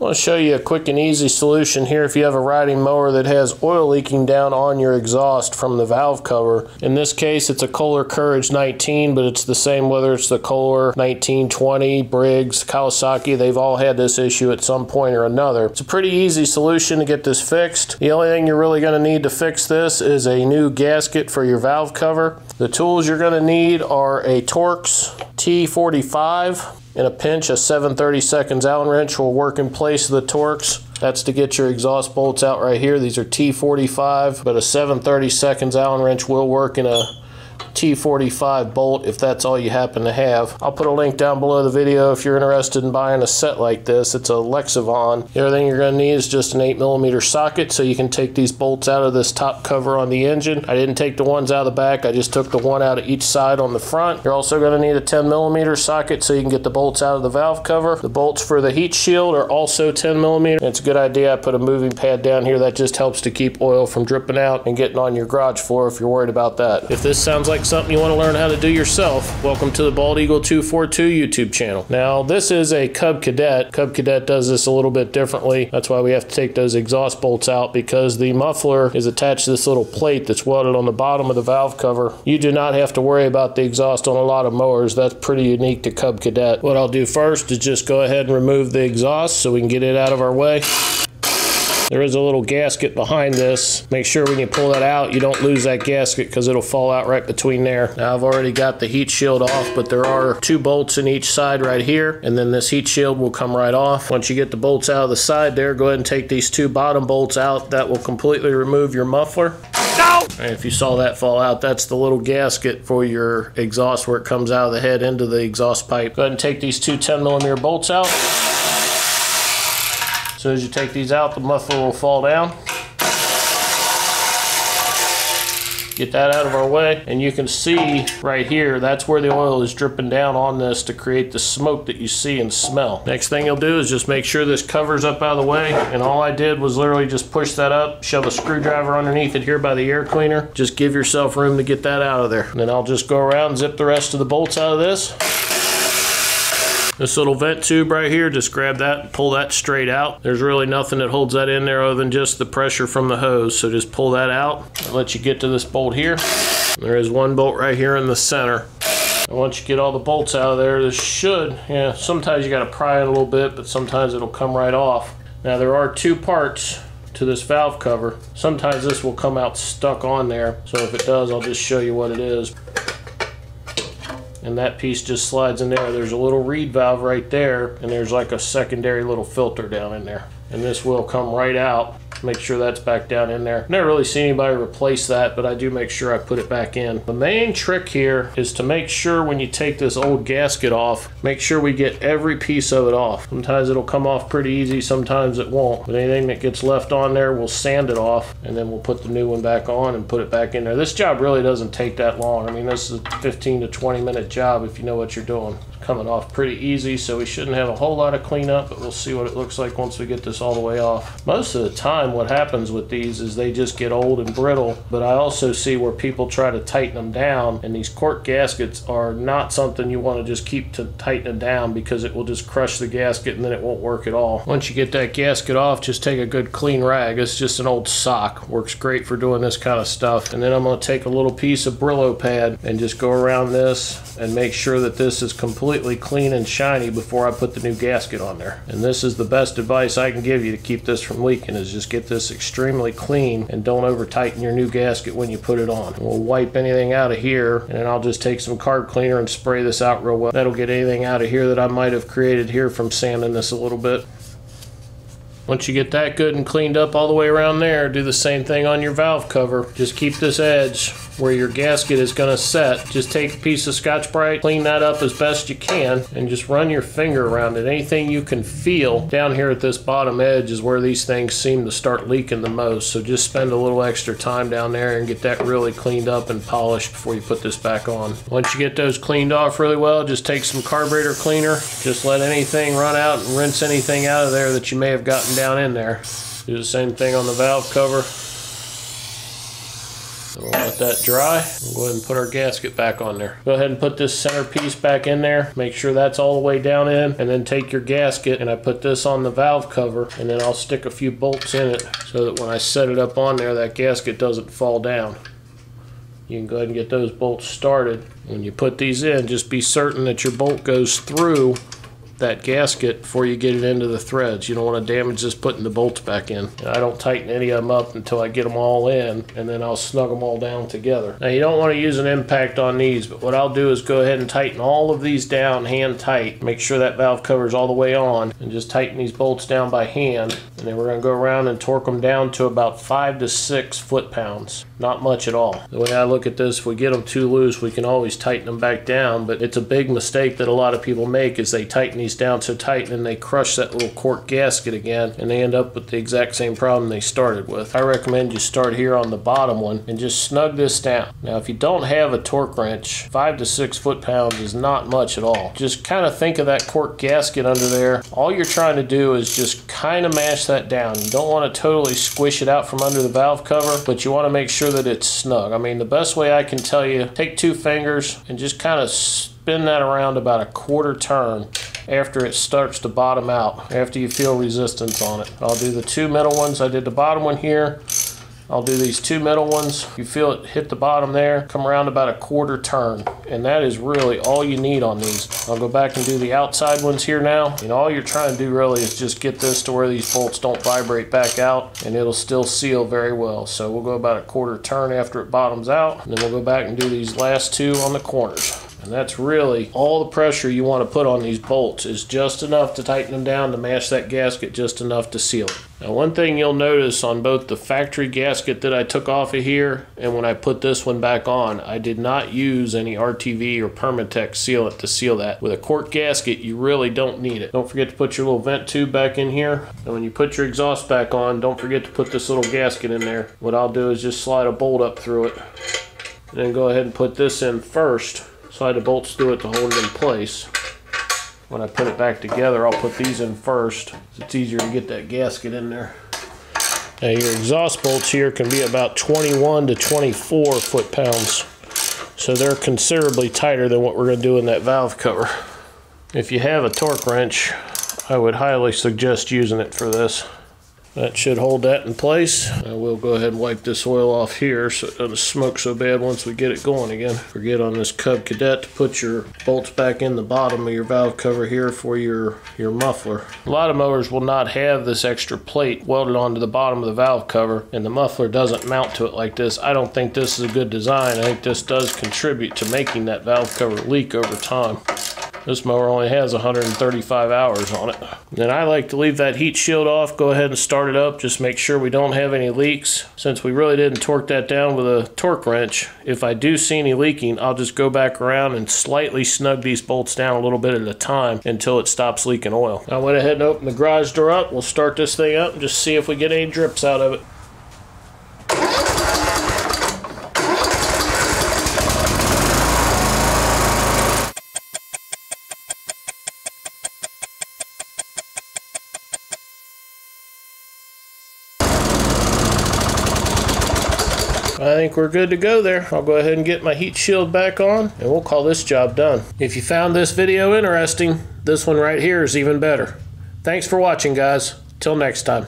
I want to show you a quick and easy solution here if you have a riding mower that has oil leaking down on your exhaust from the valve cover. In this case, it's a Kohler Courage 19, but it's the same whether it's the Kohler 1920, Briggs, Kawasaki. They've all had this issue at some point or another. It's a pretty easy solution to get this fixed. The only thing you're really going to need to fix this is a new gasket for your valve cover. The tools you're going to need are a Torx T45. In a pinch, a 7/32 Allen wrench will work in place of the Torx. That's to get your exhaust bolts out right here. These are T45, but a 7/32 Allen wrench will work in a T45 bolt if that's all you happen to have. I'll put a link down below the video if you're interested in buying a set like this. It's a LEXIVON. The other thing you're going to need is just an 8mm socket so you can take these bolts out of this top cover on the engine. I didn't take the ones out of the back, I just took the one out of each side on the front. You're also going to need a 10mm socket so you can get the bolts out of the valve cover. The bolts for the heat shield are also 10mm. It's a good idea I put a moving pad down here. That just helps to keep oil from dripping out and getting on your garage floor if you're worried about that. If this sounds like something you want to learn how to do yourself, welcome to the Bald Eagle 242 YouTube channel. Now this is a Cub Cadet. Cub Cadet does this a little bit differently. That's why we have to take those exhaust bolts out, because the muffler is attached to this little plate that's welded on the bottom of the valve cover. You do not have to worry about the exhaust on a lot of mowers. That's pretty unique to Cub Cadet. What I'll do first is just go ahead and remove the exhaust so we can get it out of our way. There is a little gasket behind this. Make sure when you pull that out, you don't lose that gasket because it'll fall out right between there. Now I've already got the heat shield off, but there are 2 bolts in each side right here, and then this heat shield will come right off. Once you get the bolts out of the side there, go ahead and take these 2 bottom bolts out. That will completely remove your muffler. No! And if you saw that fall out, that's the little gasket for your exhaust where it comes out of the head into the exhaust pipe. Go ahead and take these 2 10mm bolts out. As soon as you take these out, the muffler will fall down. Get that out of our way, and you can see right here, that's where the oil is dripping down on this to create the smoke that you see and smell. Next thing you'll do is just make sure this cover's up out of the way, and all I did was literally just push that up, shove a screwdriver underneath it here by the air cleaner. Just give yourself room to get that out of there. And then I'll just go around and zip the rest of the bolts out of this. This little vent tube right here, just grab that and pull that straight out. There's really nothing that holds that in there other than just the pressure from the hose. So just pull that out and let you get to this bolt here. There is 1 bolt right here in the center. And once you get all the bolts out of there, this should, sometimes you got to pry it a little bit, but sometimes it'll come right off. Now there are 2 parts to this valve cover. Sometimes this will come out stuck on there. So if it does, I'll just show you what it is. And that piece just slides in there. There's a little reed valve right there, and there's like a secondary little filter down in there. And this will come right out. Make sure that's back down in there. Never really seen anybody replace that, but I do make sure I put it back in. The main trick here is to make sure when you take this old gasket off, make sure we get every piece of it off. Sometimes it'll come off pretty easy, sometimes it won't. But anything that gets left on there, we'll sand it off, and then we'll put the new one back on and put it back in there. This job really doesn't take that long. I mean, this is a 15 to 20 minute job if you know what you're doing. Coming off pretty easy, so we shouldn't have a whole lot of cleanup, but we'll see what it looks like once we get this all the way off. Most of the time what happens with these is they just get old and brittle, but I also see where people try to tighten them down, and these cork gaskets are not something you want to just keep to tighten down, because it will just crush the gasket and then it won't work at all. Once you get that gasket off, just take a good clean rag. It's just an old sock. Works great for doing this kind of stuff. And then I'm going to take a little piece of Brillo pad and just go around this and make sure that this is completely clean and shiny before I put the new gasket on there. And this is the best advice I can give you to keep this from leaking, is just get this extremely clean and don't over tighten your new gasket when you put it on. And we'll wipe anything out of here, and then I'll just take some carb cleaner and spray this out real well. That'll get anything out of here that I might have created here from sanding this a little bit. Once you get that good and cleaned up all the way around there, do the same thing on your valve cover. Just keep this edge where your gasket is going to set. Just take a piece of Scotch-Brite, clean that up as best you can, and just run your finger around it. Anything you can feel down here at this bottom edge is where these things seem to start leaking the most. So just spend a little extra time down there and get that really cleaned up and polished before you put this back on. Once you get those cleaned off really well, just take some carburetor cleaner. Just let anything run out and rinse anything out of there that you may have gotten down in there. Do the same thing on the valve cover. We'll let that dry. We'll go ahead and put our gasket back on there. Go ahead and put this center piece back in there. Make sure that's all the way down in, and then take your gasket, and I put this on the valve cover, and then I'll stick a few bolts in it so that when I set it up on there, that gasket doesn't fall down. You can go ahead and get those bolts started. When you put these in, just be certain that your bolt goes through that gasket before you get it into the threads. You don't want to damage this putting the bolts back in. And I don't tighten any of them up until I get them all in, and then I'll snug them all down together. Now you don't want to use an impact on these, but what I'll do is go ahead and tighten all of these down hand tight. Make sure that valve cover is all the way on, and just tighten these bolts down by hand. And then we're going to go around and torque them down to about 5 to 6 foot-pounds. Not much at all. The way I look at this, if we get them too loose, we can always tighten them back down, but it's a big mistake that a lot of people make is they tighten these down so tight and then they crush that little cork gasket again, and they end up with the exact same problem they started with. I recommend you start here on the bottom one and just snug this down. Now if you don't have a torque wrench, 5 to 6 foot-pounds is not much at all. Just kind of think of that cork gasket under there. All you're trying to do is just kind of mash that down. You don't want to totally squish it out from under the valve cover, but you want to make sure that it's snug. I mean, the best way I can tell you, take 2 fingers and just kind of spin that around about a 1/4 turn after it starts to bottom out, after you feel resistance on it. I'll do the 2 middle ones. I did the bottom one here. I'll do these 2 middle ones. You feel it hit the bottom there, come around about a 1/4 turn, and that is really all you need on these. I'll go back and do the outside ones here now, and all you're trying to do really is just get this to where these bolts don't vibrate back out, and it'll still seal very well. So we'll go about a 1/4 turn after it bottoms out, and then we'll go back and do these last 2 on the corners. And that's really all the pressure you want to put on these bolts, is just enough to tighten them down to mash that gasket just enough to seal it. Now one thing you'll notice on both the factory gasket that I took off of here and when I put this one back on, I did not use any RTV or Permatex sealant to seal that. With a cork gasket, you really don't need it. Don't forget to put your little vent tube back in here. And when you put your exhaust back on, don't forget to put this little gasket in there. What I'll do is just slide a bolt up through it, and then go ahead and put this in first. Slide the bolts through it to hold it in place. When I put it back together, I'll put these in first. It's easier to get that gasket in there. Now your exhaust bolts here can be about 21 to 24 foot-pounds. So they're considerably tighter than what we're going to do in that valve cover. If you have a torque wrench, I would highly suggest using it for this. That should hold that in place. I will go ahead and wipe this oil off here so it doesn't smoke so bad once we get it going again. Forget on this Cub Cadet to put your bolts back in the bottom of your valve cover here for your muffler. A lot of mowers will not have this extra plate welded onto the bottom of the valve cover, and the muffler doesn't mount to it like this. I don't think this is a good design. I think this does contribute to making that valve cover leak over time. This mower only has 135 hours on it. Then I like to leave that heat shield off, go ahead and start it up, just make sure we don't have any leaks. Since we really didn't torque that down with a torque wrench, if I do see any leaking, I'll just go back around and slightly snug these bolts down a little bit at a time until it stops leaking oil. I went ahead and opened the garage door up. We'll start this thing up and just see if we get any drips out of it. I think we're good to go there. I'll go ahead and get my heat shield back on, and we'll call this job done. If you found this video interesting, this one right here is even better. Thanks for watching, guys. Till next time.